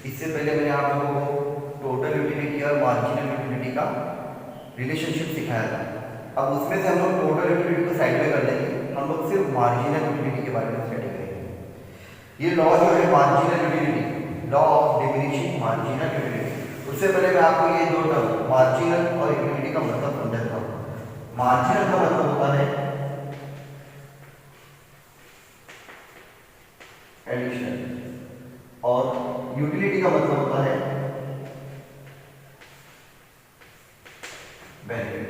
इससे पहले मैंने आप लोगों को टोटल यूटिलिटी और मार्जिनल यूटिलिटी का रिलेशनशिप सिखाया था। अब उसमें से हम लोग टोटल यूटिलिटी को साइड में कर देंगे, हम लोग सिर्फ मार्जिनल यूटिलिटी के बारे में स्टडी करेंगे। ये लॉ जो है marginal utility, law of diminishing marginal utility, उससे पहले मैं आपको ये दो टर्म मार्जिनल और यूटिलिटी का मतलब समझाता हूँ। मार्जिनल का मतलब होता है एडिशनल और यूटिलिटी का मतलब होता है बेनिफिट।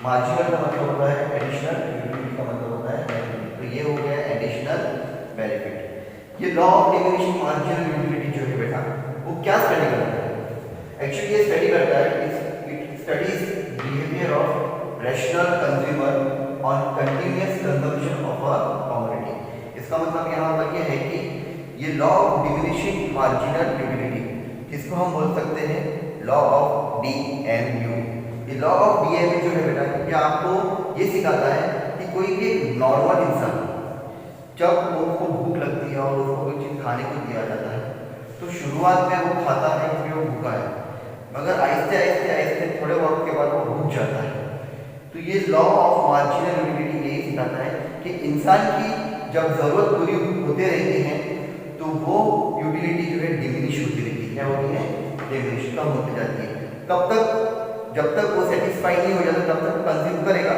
मार्जिनल का मतलब होता है एडिशनल, यूटिलिटी का मतलब होता है बेनिफिट। तो ये हो गया एडिशनल बेनिफिट। ये law of diminishing marginal utility जो है बेटा वो क्या स्टडी करता है? एक्चुअली ये स्टडी करता है it studies behaviour of rational consumer on continuous consumption of a commodity. इसका मतलब यहाँ पर यह है कि ये law of diminishing marginal utility, जिसको हम बोल सकते हैं लॉ ऑफ डीएमयू। ये लॉ ऑफ डीएमयू जो है बेटा ये आपको ये सिखाता है कि कोई भी नॉर्मल इंसान जब उसको भूख लगती है और उसको कोई चीज़ खाने को दिया जाता है तो शुरुआत में वो खाता है क्योंकि वो भूखा है, मगर आहिस्ते आहिस्ते आहिस्ते थोड़े वक्त के बाद वो भूख जाता है। तो ये लॉ ऑफ मार्जिनल यूटिलिटी यही सिखाता है कि इंसान की जब जरूरत पूरी होते रहती है तो वो यूटिलिटी जो है डिमिनिश होती रहती है। क्या होती है? डिमिनिश, कम होती जाती है। कब तक? जब तक वो सेटिस्फाई नहीं हो जाता तब तक कंज्यूम करेगा।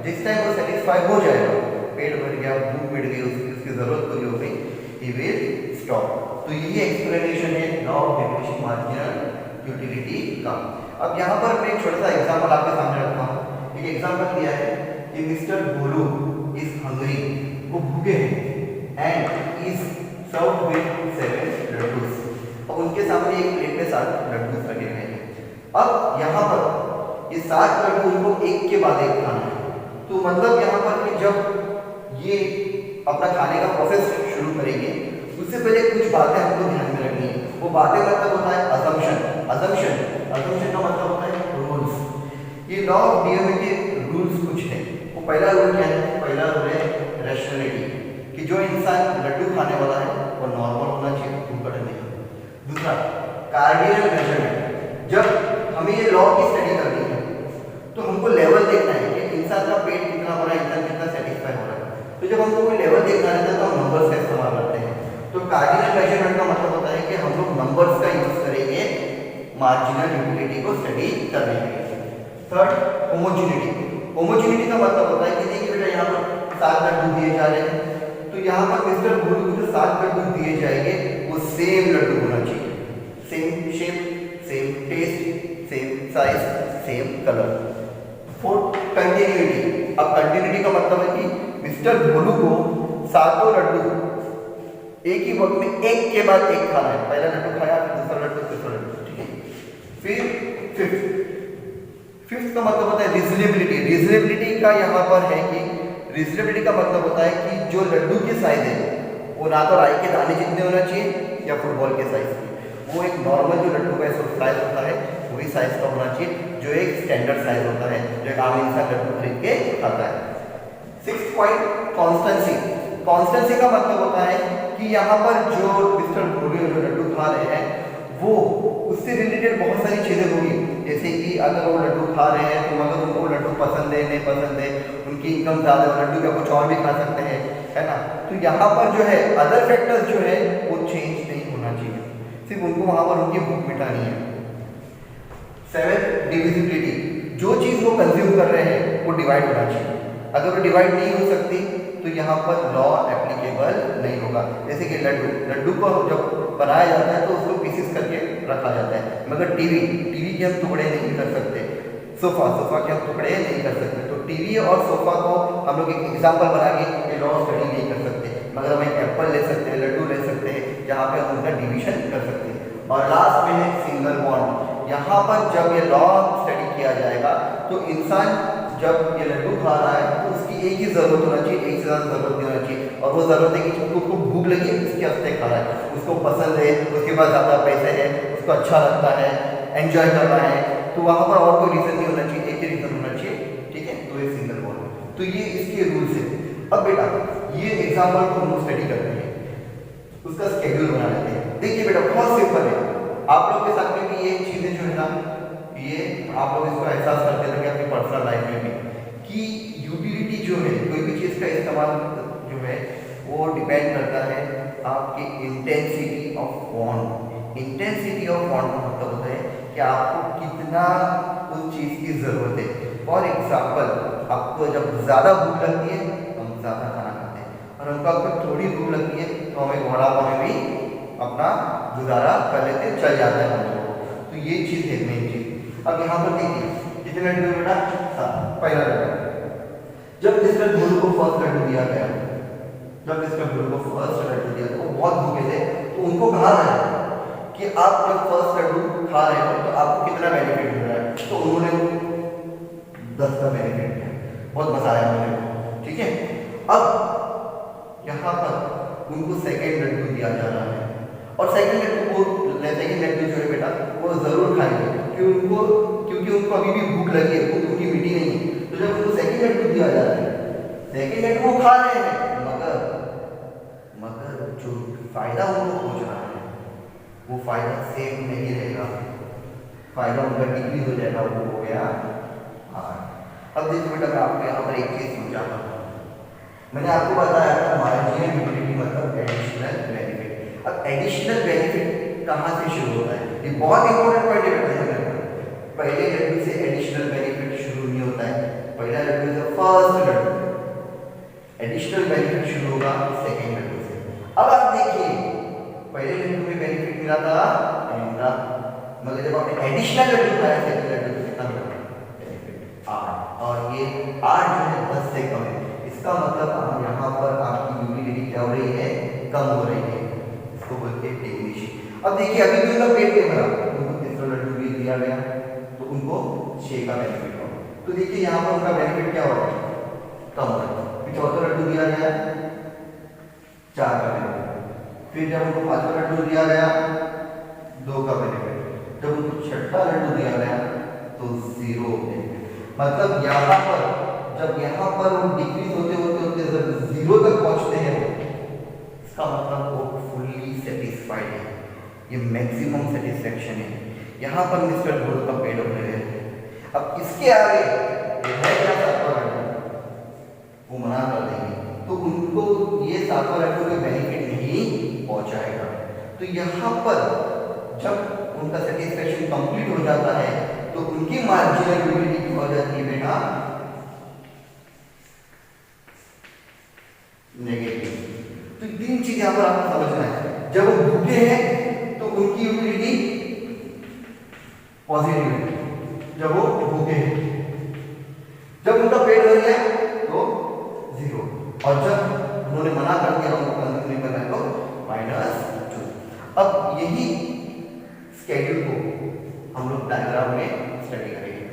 जिस टाइम वो सेटिस्फाई हो जाएगा, पेट भर गया, भूख मिट गई, उसकी जरूरत पूरी हो गई, ही विल स्टॉप। तो यही एक्सप्लेनेशन है law of diminishing marginal utility का। अब यहाँ पर मैं एक छोटा सा एग्जाम्पल आपके सामने रखता हूँ। एक एग्जाम्पल दिया है कि मिस्टर गोलू इज हंग्री, वो भूखे हैं and is served with 7 laddus. अब उनके सामने एक प्लेट में 7 लड्डूस लगे हुए हैं। अब यहाँ पर ये 7 लड्डू उनको एक के बाद एक खाना है। तो मतलब यहाँ पर कि जब ये अपना खाने का प्रोसेस शुरू करेंगे उससे पहले कुछ बातें हमको ध्यान में रखनी है। वो बातें मतलब होता है असम्पशन। असम्पशन का मतलब होता है रूल्स। ये लॉ ऑफ डीएमयू के रूल्स कुछ है। वो पहला रूल क्या है? पहला रूल है रैशनलिटी, कि जो इंसान लड्डू खाने वाला है वो नॉर्मल होना चाहिए, भूखा नहीं। दूसरा कार्डियल मेजरमेंट। जब हमें ये लॉ की स्टडी करनी है तो हमको लेवल देखना है कि इंसान का पेट कितना हो रहा है, इंसान कितना सेटिस्फाई हो रहा है। तो जब हमको कोई लेवल देखना रहता है तो हम नंबर्स का इस्तेमाल करते हैं। तो कार्डियल मेजरमेंट का मतलब होता है कि हम लोग नंबर्स का यूज करेंगे मार्जिनल यूटिलिटी को स्टडी करने के लिए। Third, homogeneity. होमोजेनिटी का मतलब होता है कि देखिए बेटा यहाँ पर 7 लड्डू दिए जा रहे हैं, तो यहाँ पर मिस्टर गोलू को जो 7 लड्डू दिए जाएंगे वो सेम लड्डू होना चाहिए, same shape, same taste, same size, same colour. Fourth, continuity. अब कंटिन्यूटी का मतलब है कि मिस्टर गोलू को 7 लड्डू एक ही वक्त में एक के बाद एक खाना है। पहला लड्डू खाया, फिर दूसरा लड्डू, तीसरा लड्डू, ठीक है। फिर फिफ्थ का मतलब होता है रीजनेबिलिटी। रीजनेबिलिटी का यहाँ पर है कि रीजनेबिलिटी का मतलब होता है कि जो लड्डू की साइज है वो ना तो राई के दाने जितने होना चाहिए या फुटबॉल के साइज की। वो एक नॉर्मल जो लड्डू का साइज होता है वही साइज का होना चाहिए, जो एक स्टैंडर्ड साइज होता है, जो एक आम इंसान लड्डू खरीद के खाता है। 6th point, constituency. कॉन्स्टेंसी का मतलब होता है कि यहाँ पर जो मिस्टर गोलू जो लड्डू खा रहे हैं वो उससे रिलेटेड बहुत सारी चीज़ें होगी, जैसे कि अगर वो लड्डू खा रहे हैं तो अगर उनको लड्डू पसंद है नहीं पसंद है, उनकी इनकम ज़्यादा है, लड्डू का कुछ और भी खा सकते हैं, है ना। तो यहाँ पर जो है अदर फैक्टर्स जो है वो चेंज नहीं होना चाहिए, सिर्फ उनको वहाँ पर उनकी भूख मिटानी है। 7th, divisibility. जो चीज़ वो कंज्यूम कर रहे हैं वो डिवाइड होना चाहिए। अगर वो डिवाइड नहीं हो सकती तो यहाँ पर लॉ एप्लीकेबल नहीं होगा। जैसे कि लड्डू को जब बनाया जाता है तो उसको पीसेस करके रखा जाता है, मगर टीवी के हम टुकड़े नहीं कर सकते, सोफा के हम टुकड़े नहीं कर सकते। तो टीवी और सोफा को हम लोग एक एग्जाम्पल बना के लॉ स्टडी नहीं कर सकते, मगर हम एक एप्पल ले सकते हैं, लड्डू ले सकते हैं, जहाँ पे हम उनका डिविजन कर सकते हैं। और लास्ट में है सिंगल बॉन्ड। यहाँ पर जब ये लॉ स्टडी किया जाएगा तो इंसान जब ये लड्डू खा रहा है तो उसकी एक ही जरूरत होना चाहिए, एक से ज़्यादा जरूरत नहीं होना चाहिए, और वो जरूरत है कि उसको भूख लगी उसके हफ्ते खा रहा है, उसको पसंद है, उसके पास ज़्यादा पैसे हैं, उसको अच्छा लगता है, एंजॉय कर रहा है, तो वहाँ पर और कोई रीज़न नहीं होना चाहिए, एक ही रीज़न होना चाहिए, ठीक है। तो ये सिंगल बॉन्ड, तो ये इसके रूल्स है। अब बेटा ये एग्जाम्पल को हम स्टडी करते हैं, उसका स्केड्यूल बना लेते हैं। देखिए बेटा बहुत सिंपल है, आप लोग के साथ में भी ये चीजें जो है ना, ये आप लोग इसको एहसास करते रहेंगे अपनी पर्सनल लाइफ में भी कि यूटिलिटी जो है, कोई भी चीज का इस्तेमाल जो है वो डिपेंड करता है आपकी intensity of want. Intensity of want का मतलब होता है कि आपको कितना उस चीज की जरूरत है। फॉर एग्जाम्पल, आपको जब ज्यादा भूख लगती है तो हम ज्यादा खाना खाते हैं, और हमको अगर थोड़ी भूख लगती है तो हमें वड़ा पाव में भी अपना गुजारा कर लेते, चल जाता है हम लोग। तो ये चीज है मेन चीज। अब यहाँ पर देखिए कितने लड्डू बेटा, 7। पहला लड्डू, जब मिस्टर गोलू को फर्स्ट लड्डू दिया गया, जब मिस्टर गोलू को फर्स्ट लड्डू दिया तो वो बहुत भूखे थे, तो उनको कहा है कि आप जब फर्स्ट लड्डू खा रहे हो तो आपको कितना बेनिफिट मिल रहा है, तो उन्होंने 10 का बेनिफिट दिया, बहुत मजा आया मुझे, ठीक है। अब यहाँ पर उनको सेकेंड लड्डू दिया जा रहा है, और सेकेंड लड्डू जो है बेटा वो जरूर खाएंगे क्योंकि उनको अभी भी भूख लगी है, भूख उनकी मिटी नहीं है। तो जब उनको सेकेंड लड्डू दिया जा रहा है, सेकेंड लड्डू वो खा रहे हैं, मगर जो फायदा उनको पहुंच रहा है वो फायदा सेम नहीं रहेगा, फायदा उनका डिक्रीज हो जाएगा, वो हो गया 8। अब देखो बेटा मैं आपको यहाँ पर एक चीज समझाता हूँ। मैंने आपको बताया था मार्जिनल यूटिलिटी मतलब एडिशनल बेनिफिट। अब एडिशनल बेनिफिट कहाँ से शुरू होता है, ये बहुत इंपॉर्टेंट पॉइंट है। पहले लड्डू से एडिशनल बेनिफिट शुरू नहीं होता है, पहला लड्डू से फर्स्ट लड्डू, एडिशनल बेनिफिट शुरू होगा सेकेंड लड्डू से। अब आप देखिए पहले लड्डू में बेनिफिट मिला था महंगा, मगर जब आपने एडिशनल लड्डू खाया सेकेंड लड्डू से कितना मिला बेनिफिट 8, और ये 8 जो है 10 से कम है। इसका मतलब यहाँ पर आपकी यूटिलिटी क्या हो रही है, कम हो रही है, इसको बोलते हैं डिमिनिशिंग। अब देखिए अभी भी उनका पेट नहीं भरा, उनको तीसरा लड्डू भी दिया गया तो उनको 6 का बेनिफिट हो। तो देखिए यहाँ पर उनका बेनिफिट क्या हो रहा है, कम हो रहा है। फिर चौथा लड्डू दिया गया 4 का बेनिफिट, फिर जब उनको 5वां लड्डू दिया गया 2 का बेनिफिट, जब उनको 6ठा लड्डू दिया गया तो 0 बेनिफिट। मतलब यहाँ पर जब यहाँ पर वो डिक्रीज होते होते होते जब 0 तक पहुँचते हैं इसका मतलब वो फुल्ली सेटिस्फाइड है, ये मैक्सिमम सेटिस्फैक्शन है। यहाँ पर मिस्टर गोल का पेड़ हो रहे हैं। अब इसके आगे है क्या 7वां लड्डू, वो मना कर देंगे, तो उनको ये 7वां लड्डू का बेनिफिट नहीं पहुंचाएगा। तो यहाँ पर जब उनका सेटिस्फैक्शन कंप्लीट हो जाता है तो उनकी मार्जिनल यूटिलिटी हो जाती है बेटा नेगेटिव। तो 3 चीज यहाँ पर आपको समझना है। जब वो भूखे हैं तो उनकी यूटिलिटी पॉजिटिव है, जब वो भूखे हैं। जब उनका पेट भर गया तो 0, और जब उन्होंने मना कर दिया उनको कंज्यूम नहीं करना है तो -2। अब यही स्केड्यूल को हम लोग डायग्राम में स्टडी करेंगे।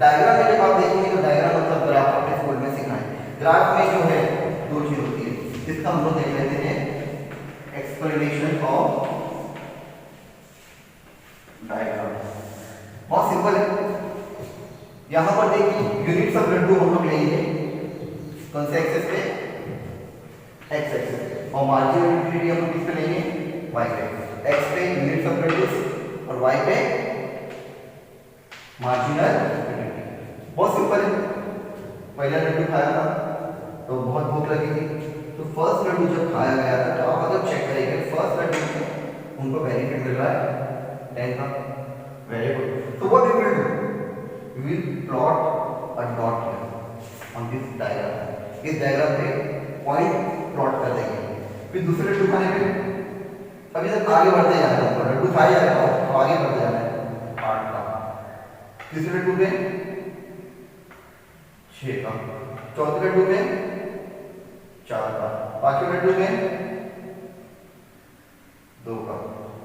डायग्राम में जब आप देखेंगे तो डायग्राम मतलब ग्राफ अपने स्कूल में सिखाएं। ग्राफ में जो है 2 चीज होती है, जिसका हम लोग देख लेते हैं एक्सप्लेनेशन ऑफ डायग्राम। बहुत सिंपल है। यहां पर देखिए यूनिट्स ऑफ लड्डू हम लोग लेंगे कौन से एक्सेस पे, एक्स एक्सेस, और मार्जिनल यूटिलिटी हम लोग किस पे लेंगे, वाई पे। एक्स पे यूनिट्स ऑफ लड्डू और वाई पे मार्जिनल यूटिलिटी। बहुत सिंपल है। पहला लड्डू खाया था तो बहुत भूख लगी थी, तो फर्स्ट लड्डू जब खाया गया था तो आप अगर चेक करेंगे फर्स्ट लड्डू में उनको बेनिफिट मिल रहा है 10 का, वेरी गुड। तो what we will do, we will plot a dot here on this diagram. इस डायग्राम पे पॉइंट प्लॉट कर देंगे। फिर दूसरे लड्डू खाने पे अभी तक आगे बढ़ते जाना है, तो लड्डू खाए जा रहे हैं तो आगे बढ़ते जाना है 8 का, तीसरे लड्डू पे 6 का, चौथे लड्डू पे 4 का, 5वें लड्डू में 2 का,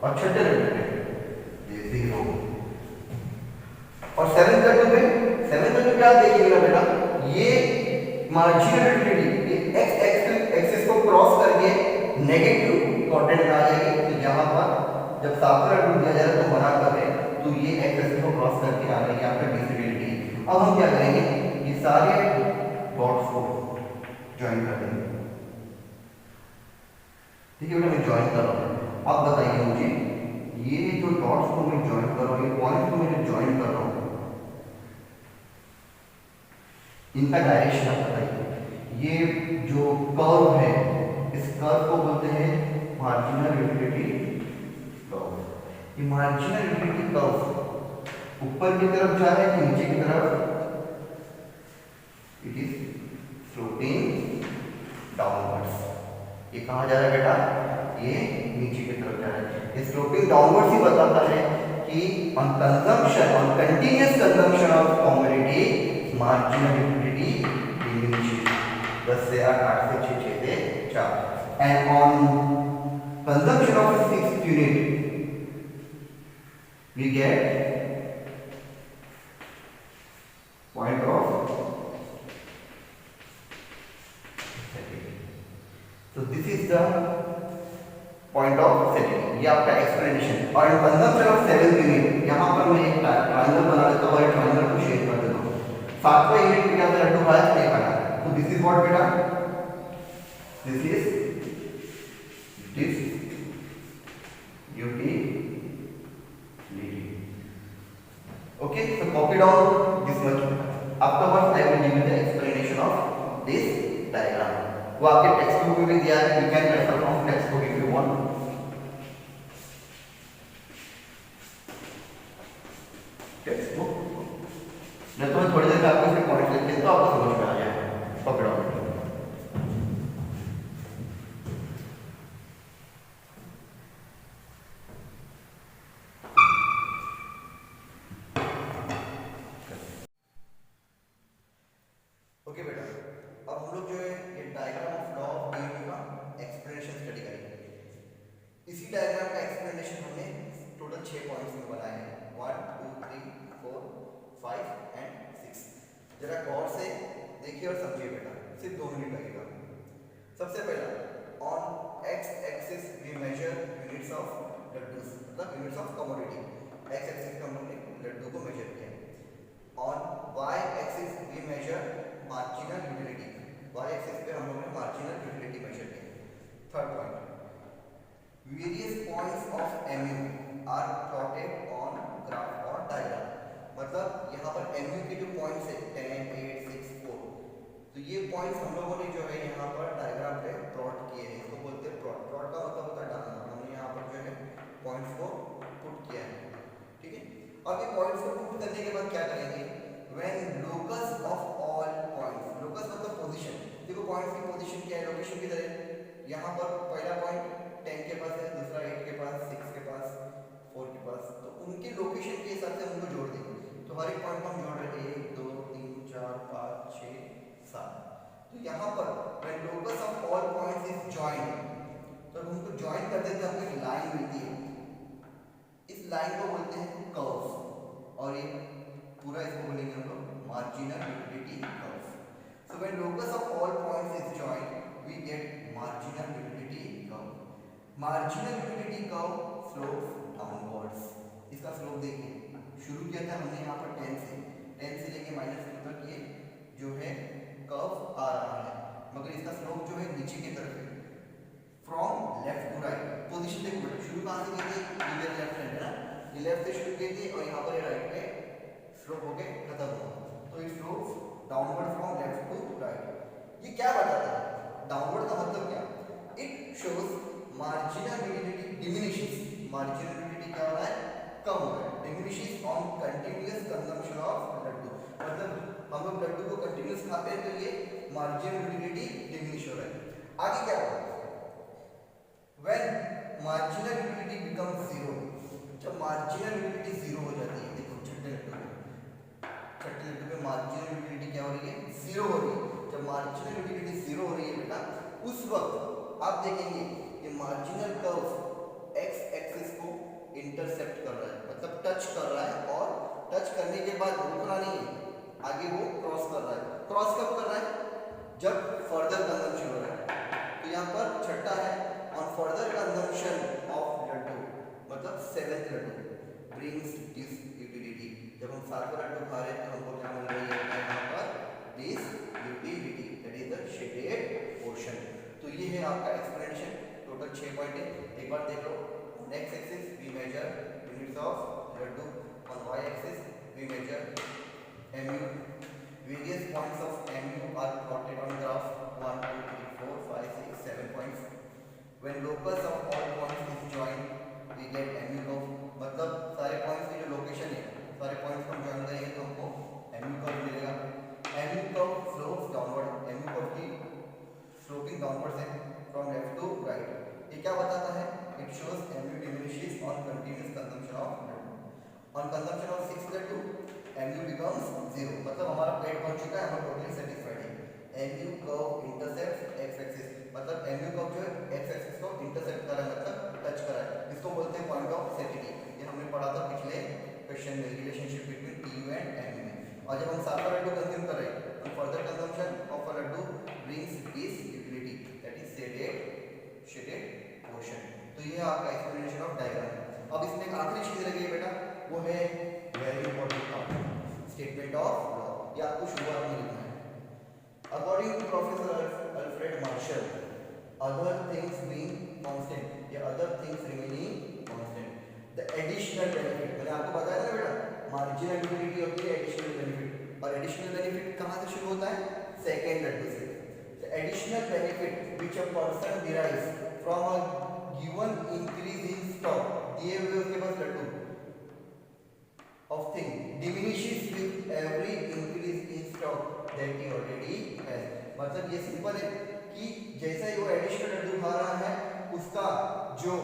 और 6ठे लड्डू में 0। और 7वें लड्डू क्या देखेगा बेटा, ये मार्जिनल यूटिलिटी एक्स एक्सिस को क्रॉस करके नेगेटिव कोऑर्डिनेट में आ जाएगी। तो यहाँ पर जब 7वां लड्डू दिया जाए तो मना कर रहे हैं, तो ये एक्स एक्सिस को क्रॉस करके आ रही है आपका डिसेबिलिटी। अब हम क्या करेंगे, ये सारे डॉट्स को ज्वाइन कर देंगे। ठीक है बेटा, मैं ज्वाइन कर रहा हूँ, आप बताइए मुझे डॉट्स को मैं ज्वाइन कर रहा हूँ, ये पॉइंट को मैं ज्वाइन कर रहा हूँ, इनका डायरेक्शन आप बताइए। ये जो कर्व है इस कर्व को बोलते हैं मार्जिनल यूटिलिटी कर्व। ये मार्जिनल यूटिलिटी कर्व ऊपर की तरफ जा रहा है कि नीचे की तरफ? It is sloping downwards. ये कहाँ जा रहा है बेटा? ये नीचे की तरफ जा रहा है। ये स्लोपिंग डाउनवर्ड्स ही बताता है कि on consumption, on continuous consumption of commodity marginal utility diminishes 10 से 8, 8 से 6, 6 से 4, and on consumption of a fixed unit we get point of satiety. So this is the point of satiety, ये आपका explanation। और consumption of 7th unit, यहाँ पर मैं एक ट्रायंगल बना देता हूँ, ट्रायंगल को शेयर कर देता हूँ। सातवां यूनिट क्या था? लड्डू खाया नहीं खाया? तो दिस इज व्हाट बेटा? This is utility. Okay, so copy down this much. Afterwards I will give you the explanation of this diagram. वो आपके टेक्स्ट बुक में भी दिया है, you can refer from text book if you want. Text book नहीं तो मैं थोड़ी देर में आपको इसके पॉइंट लिख देता हूँ, आपको समझ में आ जाएगा। पकड़ो। ओके बेटा, अब हम लोग जो है ये diagram of law of unity का एक्सप्लेनेशन स्टडी करेंगे। इसी डायग्राम का एक्सप्लेनेशन हमने टोटल 6 पॉइंट्स में बनाए हैं, 1 2 3 4 5 एंड 6। जरा गौर से देखिए और समझिए बेटा, सिर्फ 2 मिनट लगेगा। सबसे पहला, on X axis we measure units of laddoos, मतलब units of commodity. X axis का हमने लड्डू को मेजर किया। On Y axis we measure marginal utility, Y axis पे हम लोगों ने मार्जिनल यूटिलिटी मेजर की। Third point, various points of MU are plotted on graph और डायग्राम। मतलब यहाँ पर एमयू के जो पॉइंट्स है 10, 8, 6, 4, तो ये पॉइंट्स हम लोगों ने जो है यहाँ पर डायग्राम पे प्लॉट किए हैं। इसको बोलते हैं प्लॉट। प्लॉट का मतलब होता है डालना। हमने यहाँ पर जो है पॉइंट्स को पुट किया है, ठीक है। अब ये पॉइंट्स को पुट करने के बाद क्या करेंगे? When locus of all points, locus मतलब पोजीशन। देखो पॉइंट्स की पोजीशन क्या है, लोकेशन किधर है? यहाँ पर पहला पॉइंट 10 के पास है, दूसरा 8 के पास, 6 के पास, 4 के पास, तो उनके लोकेशन के हिसाब से उनको जोड़ देंगे। तो हर एक पॉइंट को हम जोड़ रहे हैं 1 2 3 4 5 6 7। तो यहाँ पर when locus of all points is joined, तो उनको ज्वाइन कर देते हैं, हमको एक लाइन मिलती है। इस लाइन को बोलते हैं कर्व, और ये पूरा इसको बोलेंगे हम लोग marginal utility curve. So when locus of all points is joined we get marginal utility curve. Marginal utility curve slopes downwards. इसका स्लोप देखिए, शुरू किया था हमने यहाँ पर 10 से लेके -2 तक ये जो है कर्व आ रहा है, मगर इसका स्लोप जो है नीचे की तरफ है, from left to right. Position देखो बेटा, शुरू कहाँ से की थी? ये लेफ्ट हैंड है ना, ये लेफ्ट से शुरू की थी और यहाँ पर ये राइट पे स्लोप होके खत्म हुआ। तो it slopes downward from left to right. ये क्या बताता है? डाउनवर्ड का मतलब क्या? It shows marginal utility diminishes. Marginal utility क्या हो रहा है? कम हो रहा है। Diminishes on continuous consumption of laddoo, मतलब हम लोग लड्डू को कंटीन्यूअस खाते हैं तो ये मार्जिनल यूटिलिटी डिमिनिश हो रहा है। आगे क्या होगा? व्हेन मार्जिनल यूटिलिटी बिकम्स 0, जब मार्जिनल यूटिलिटी 0 हो जाती है, देखो छठे लड्डू पे मार्जिनल यूटिलिटी क्या हो रही है? 0 हो रही है। जब मार्जिनल यूटिलिटी 0 हो रही है बेटा, उस वक्त आप देखेंगे कि मार्जिनल कर्व एक्स एक्सिस को इंटरसेप्ट कर रहा है, मतलब टच कर रहा है, और टच करने के बाद रुकना नहीं है, आगे वो क्रॉस कर रहा है। क्रॉस कब कर रहा है? जब फर्दर कंजम्पशन हो रहा है। तो यहाँ पर छठा है on further consumption of laddoo, मतलब 7th Laddu brings this utility. जब हम 7वां लड्डू खा रहे हैं तो हमको क्या मिल रही है यहाँ पर? This utility, that is the shaded portion. तो ये है आपका एक्सप्लेनेशन। टोटल 6 पॉइंट है, एक बार देख लो। Next axis we measure units on consumption of 6 laddoo mu becomes 0, मतलब हमारा पेट भर चुका है, हम टोटली सेटिस्फाइड है। mu curve intercept x axis, मतलब mu कर्व जो है x एक्सिस को इंटरसेप्ट कर रहा है, मतलब टच कर रहा है, इसको बोलते हैं पॉइंट ऑफ सेटिटी। ये हमने पढ़ा था पिछले क्वेश्चन में, relationship between tu and mu में। और जब हम 7 लड्डू कंज्यूम कर रहे हैं तो further consumption of a laddoo brings disutility, that is shaded portion. तो ये आपका एक्सप्लेनेशन ऑफ डायग्राम। अब इसमें एक आखिरी चीज रह गई बेटा, वो है very important part, statement of law. या आपको शुरुआत में लिखना है, according to professor Alfred Marshall, other things being constant या other things remaining constant, the additional benefit, मैंने आपको बताया ना बेटा, मार्जिनल यूटिलिटी होती है एडिशनल बेनिफिट, और एडिशनल बेनिफिट कहां से शुरू होता है? सेकंड लड्डू से। The additional benefit which a person derives from a given increase in stock, दिए हुए उसके पास Laddu of thing diminishes with every increase in stock that he already has, मतलब ये सिंपल है कि जैसा ही वो एडिशनल लड्डू खा रहा है उसका जो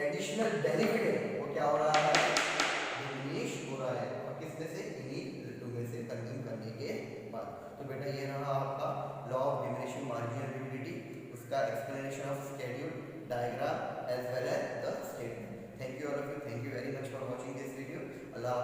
एडिशनल बेनिफिट है वो क्या हो रहा है? डिमिनिश हो रहा है। और किसमें से? इन्हीं लड्डू में से कंज्यूम करने के बाद। तो बेटा ये रहा आपका law of diminishing marginal utility, उसका explanation of schedule diagram as well as the statement. Thank you all of you, thank you very much for watching this video. Allah